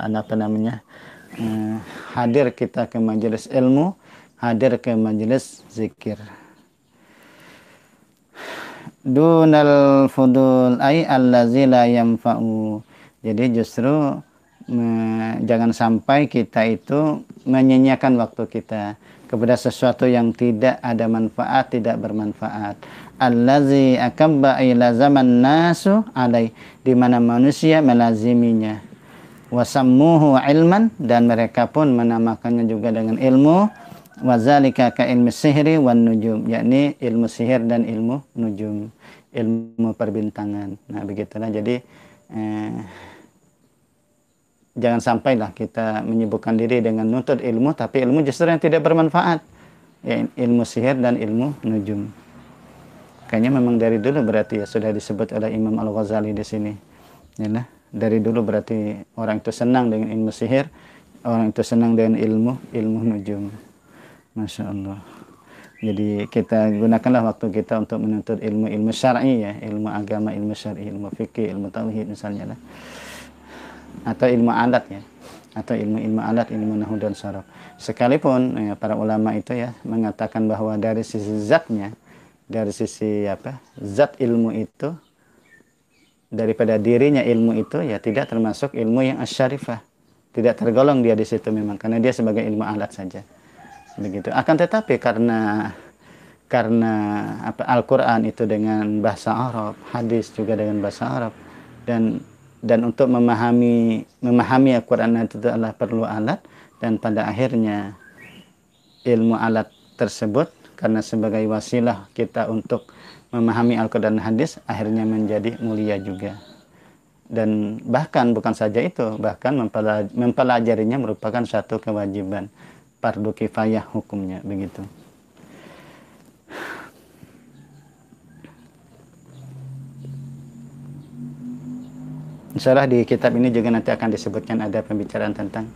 Hadir kita ke majelis ilmu, hadir ke majelis zikir. Dunal fudul ay allazi la yanfa'u. Jadi justru jangan sampai kita itu menyia-nyiakan waktu kita kepada sesuatu yang tidak ada manfaat, tidak bermanfaat. Allazi akabba ila zaman nasu alai, di mana manusia melaziminya. Wasammuhu ilman, dan mereka pun menamakannya juga dengan ilmu. Wazalika ka ilmu sihri wan nujum, yakni ilmu sihir dan ilmu nujum, ilmu perbintangan. Nah begitulah, jadi jangan sampailah kita menyibukkan diri dengan nuntut ilmu, tapi ilmu justru yang tidak bermanfaat, ya, ilmu sihir dan ilmu nujum. Kayaknya memang dari dulu berarti ya sudah disebut oleh Imam Al-Ghazali di sini. Ya, dari dulu berarti orang itu senang dengan ilmu sihir, orang itu senang dengan ilmu nujum. Masya Allah. Jadi kita gunakanlah waktu kita untuk menuntut ilmu syar'i ya, ilmu agama, ilmu syar'i, ilmu fikih, ilmu tauhid misalnya lah. Atau ilmu alat ya, atau ilmu alat, ilmu nahwu dan sharaf. Sekalipun para ulama itu ya mengatakan bahwa dari sisi zatnya, dari sisi zat ilmu itu, daripada dirinya ilmu itu ya tidak termasuk ilmu yang asyarifah, tidak tergolong dia di situ memang, karena dia sebagai ilmu alat saja begitu. Akan tetapi karena Al-Quran itu dengan bahasa Arab, hadis juga dengan bahasa Arab, dan untuk memahami Al-Quran itu adalah perlu alat, dan pada akhirnya ilmu alat tersebut karena sebagai wasilah kita untuk memahami Al-Quran dan hadis akhirnya menjadi mulia juga. Dan bahkan bukan saja itu, bahkan mempelajarinya merupakan satu kewajiban, fardu kifayah hukumnya begitu. Insyaallah di kitab ini juga nanti akan disebutkan ada pembicaraan tentang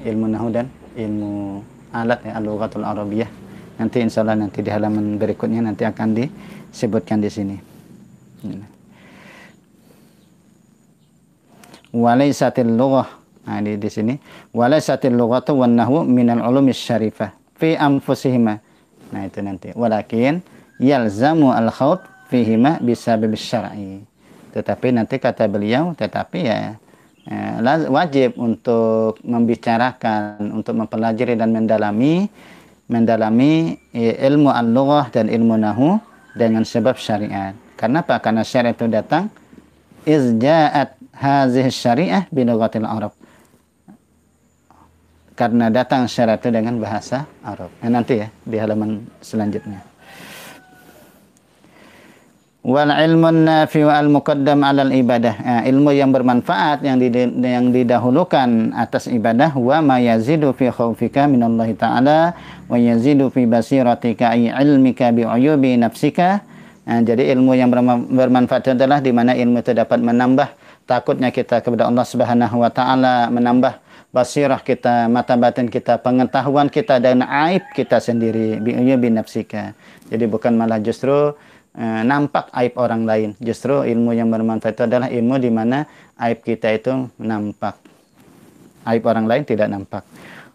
ilmu nahwu dan ilmu alat ya, al-lughatul arabiyah. Nanti insyaallah nanti di halaman berikutnya nanti akan disebutkan di sini. Walaisatil lughah, nah di sini walaisatil lughatu wan nahwu minal ulumis syarifah fi anfusihima. Nah itu nanti walakin yalzamu al-khawd fihima bisabab syar'i. Tetapi nanti kata beliau, tetapi ya wajib untuk membicarakan, untuk mempelajari dan mendalami ilmu al-lughah dan ilmu nahwu dengan sebab syariat. Karena apa? Karena syariat itu datang izja'at hazihi syariah bi lughatil Arab. Karena datang syariat itu dengan bahasa Arab. Nanti ya di halaman selanjutnya. Wal ilmun nafi al muqaddam alal ibadah. Ilmu yang bermanfaat yang didahulukan atas ibadah, wa ma yazidu fi khaufika minallahi ta'ala wa yazidu fi basiratika ay ilmika bi uyubi nafsika. Jadi ilmu yang bermanfaat adalah di mana ilmu itu dapat menambah takutnya kita kepada Allah Subhanahu wa taala, menambah basirah kita, mata batin kita, pengetahuan kita dan aib kita sendiri, bi uyubi nafsika. Jadi bukan malah justru nampak aib orang lain. Justru ilmu yang bermanfaat itu adalah ilmu di mana aib kita itu nampak, aib orang lain tidak nampak.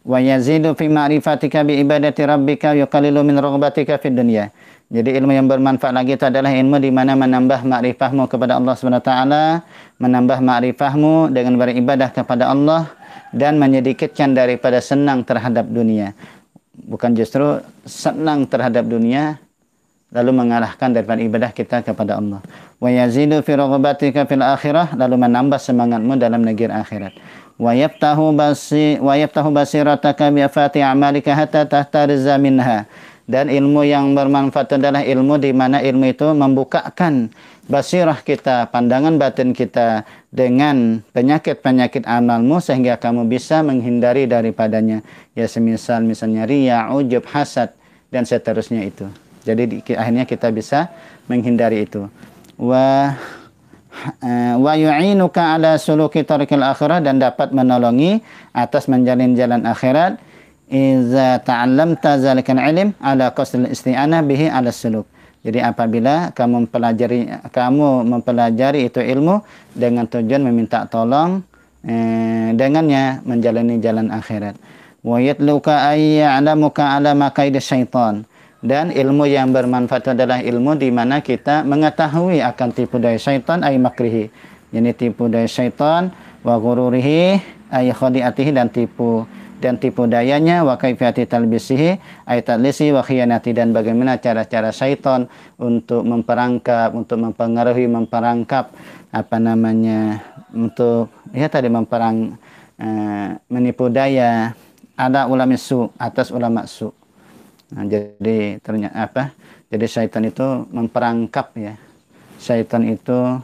Wa yazidu fi ma'rifatika bi ibadati rabbika yuqallilu min raghabatika fid dunya. Jadi ilmu yang bermanfaat lagi itu adalah ilmu di mana menambah makrifahmu kepada Allah Subhanahu wa taala, menambah makrifahmu dengan beribadah kepada Allah dan menyedikitkan daripada senang terhadap dunia. Bukan justru senang terhadap dunia lalu mengarahkan daripada ibadah kita kepada Allah. Wa yazidu fi raghabatika fil akhirah, lalu menambah semangatmu dalam negeri akhirat. Wa yaftahu basirataka bi afati a'malika hatta tahtariza minha. Dan ilmu yang bermanfaat adalah ilmu di mana ilmu itu membukakan basirah kita, pandangan batin kita dengan penyakit-penyakit amalmu sehingga kamu bisa menghindari daripadanya. Ya misalnya riya, ujub, hasad dan seterusnya itu. Jadi akhirnya kita bisa menghindari itu. Wa yu'inuka ala suluki tariqil akhirah, dan dapat menolongi atas menjalin jalan akhirat. Iza ta'allamta zalikal ilm ala qasdil isti'anah bihi ala suluk. Jadi apabila kamu mempelajari itu ilmu dengan tujuan meminta tolong dengannya menjalani jalan akhirat. Wa yatluka ayya'lamuka ala makaidis syaitan. Dan ilmu yang bermanfaat adalah ilmu di mana kita mengetahui akan tipu daya syaitan ay makrihi. Jadi tipu daya syaitan wa ghururihi ay khadi'atihi, dan tipu dayanya, wa kaifiyati talbisihi ay tadlisi wa khiyanati, dan bagaimana cara-cara syaitan untuk memperangkap, untuk mempengaruhi, memperangkap untuk menipu daya ada ulama su, atas ulama su. Nah, jadi ternyata jadi syaitan itu memperangkap ya. Syaitan itu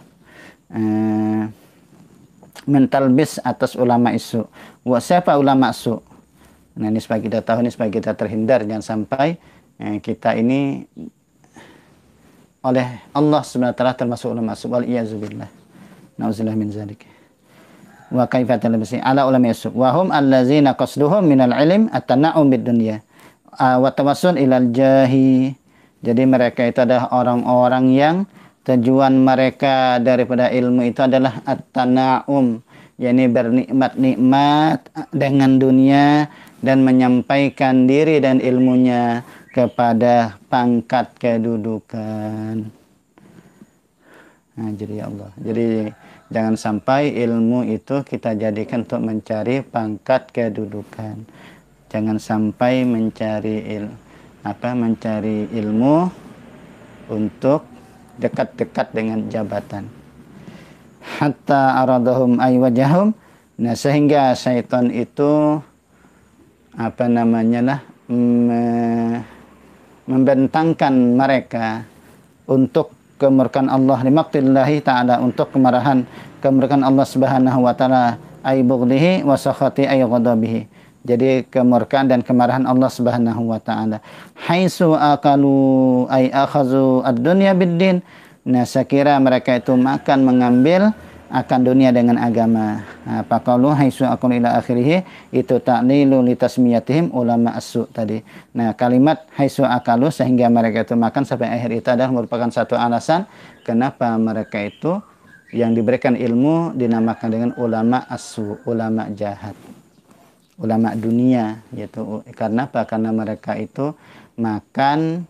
mentalbis atas ulama isu. Siapa ulama isu? Nah, ini supaya kita tahu, ini supaya kita terhindar jangan sampai kita ini oleh Allah Subhanahu wa taala termasuk ulama isu. Wal iyazubillah. Nauzubillah min zalik. Wa kaifa talbisi ala ulama isu. Wa hum allazina qasduhum minal ilm at-tana'um bid dunya. Wa tawassul ilal jahi. Jadi mereka itu adalah orang-orang yang tujuan mereka daripada ilmu itu adalah at-tana'um, yakni bernikmat-nikmat dengan dunia dan menyampaikan diri dan ilmunya kepada pangkat kedudukan. Nah, jadi Allah. Jadi jangan sampai ilmu itu kita jadikan untuk mencari pangkat kedudukan. Jangan sampai mencari ilmu untuk dekat-dekat dengan jabatan. Hatta aradahum ay wajahum. Nah, sehingga syaitan itu membentangkan mereka untuk kemurkaan Allah, limaktillahi ta'ala, untuk kemurkaan Allah Subhanahu wa taala, ay bughdihi wa sakhati ay ghadabihi. Jadi kemurkaan dan kemarahan Allah Subhanahu wa taala. Haitsu akalu ay akhazu ad-dunya bid-din. Nah, sekira mereka itu mengambil akan dunia dengan agama. Faqalu haitsu akalu ila akhirih, itu ta'lilu li tasmiyatihim ulama as-su tadi. Nah, kalimat haitsu akalu sehingga mereka itu makan sampai akhir itu adalah merupakan satu alasan kenapa mereka itu yang diberikan ilmu dinamakan dengan ulama as-su, ulama jahat. Ulama dunia, yaitu karena apa? Karena mereka itu makan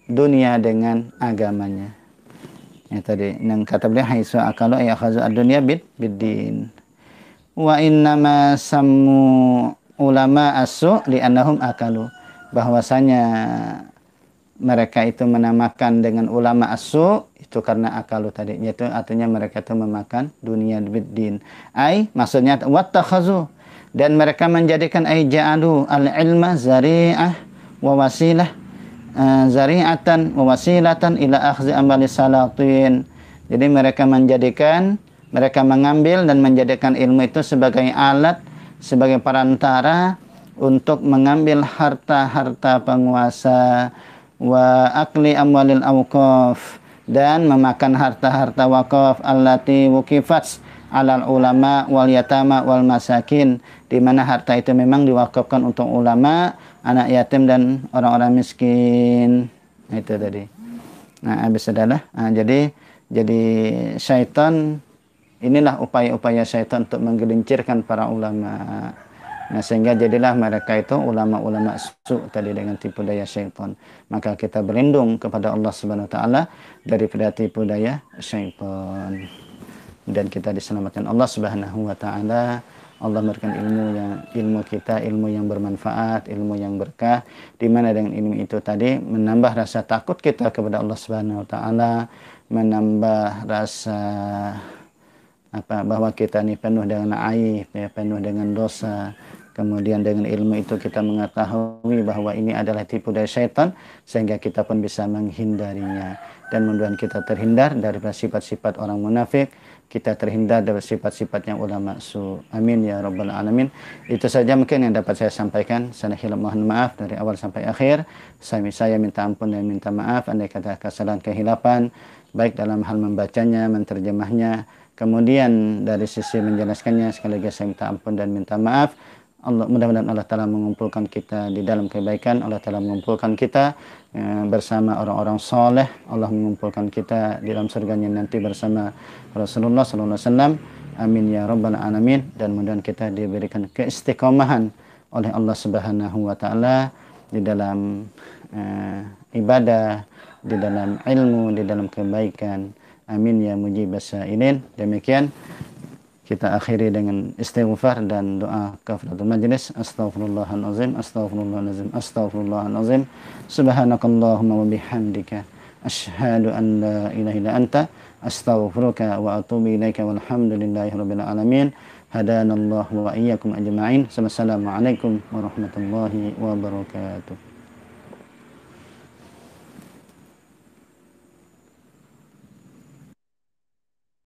dunia dengan agamanya. Ya tadi yang kata beliau haitsu akalu ay akhazu ad-dunya bid-din. Wa innama sammu ulama as-su li'annahum akalu. Bahwasanya mereka itu menamakan dengan ulama as-su itu karena akalu tadi, yaitu artinya mereka itu memakan dunia bid-din. Maksudnya wattakhazu, dan mereka menjadikan ja'alu al-ilma zari'ah wa wasilah zari'atan wa wasilatan ila akhzi amali salatin. Jadi mereka mengambil dan menjadikan ilmu itu sebagai alat, sebagai perantara untuk mengambil harta-harta penguasa, wa akli amwalil awqaf, dan memakan harta-harta wakaf allati wukifat alal ulama wal yatama wal masakin, di mana harta itu memang diwakafkan untuk ulama, anak yatim dan orang-orang miskin. Nah, itu tadi. Nah, habis adalah jadi syaitan, inilah upaya-upaya syaitan untuk menggelincirkan para ulama. Nah, sehingga jadilah mereka itu ulama-ulama su tadi dengan tipu daya syaitan. Maka kita berlindung kepada Allah Subhanahu wa taala daripada tipu daya syaitan. Dan kita diselamatkan Allah Subhanahu wa taala. Allah memberikan ilmu yang bermanfaat, ilmu yang berkah, di mana dengan ilmu itu tadi menambah rasa takut kita kepada Allah Subhanahu wa taala, menambah rasa bahwa kita ini penuh dengan aib, ya, penuh dengan dosa. Kemudian dengan ilmu itu kita mengetahui bahwa ini adalah tipu daya syaitan, sehingga kita pun bisa menghindarinya. Dan mudah-mudahan kita terhindar dari sifat-sifat orang munafik, kita terhindar dari sifat-sifatnya ulama su. Amin ya rabbal alamin. Itu saja mungkin yang dapat saya sampaikan. Saya mohon maaf dari awal sampai akhir. Saya minta ampun dan minta maaf andai kata kesalahan kehilapan, baik dalam hal membacanya, menterjemahnya, kemudian dari sisi menjelaskannya. Sekali lagi saya minta ampun dan minta maaf. Mudah-mudahan Allah Ta'ala mengumpulkan kita di dalam kebaikan. Allah Ta'ala mengumpulkan kita bersama orang-orang soleh. Allah mengumpulkan kita di dalam surganya nanti bersama Rasulullah Sallallahu Alaihi Wasallam. Amin ya rabbal alamin. Dan mudah-mudahan kita diberikan keistiqomahan oleh Allah Subhanahu wa taala di dalam ibadah, di dalam ilmu, di dalam kebaikan. Amin ya mujibas sa'ilin. Demikian kita akhiri dengan istighfar dan doa kafaratul majlis. Astaghfirullahalazim, astaghfirullahalazim, astaghfirullahalazim. Subhanakallahumma wa bihamdika asyhadu an la ilaha illa anta astaghfiruka wa atubu ilaika walhamdulillahi rabbil alamin. Hadanallahu wa iyyakum ajma'in. Wassalamualaikum warahmatullahi wabarakatuh.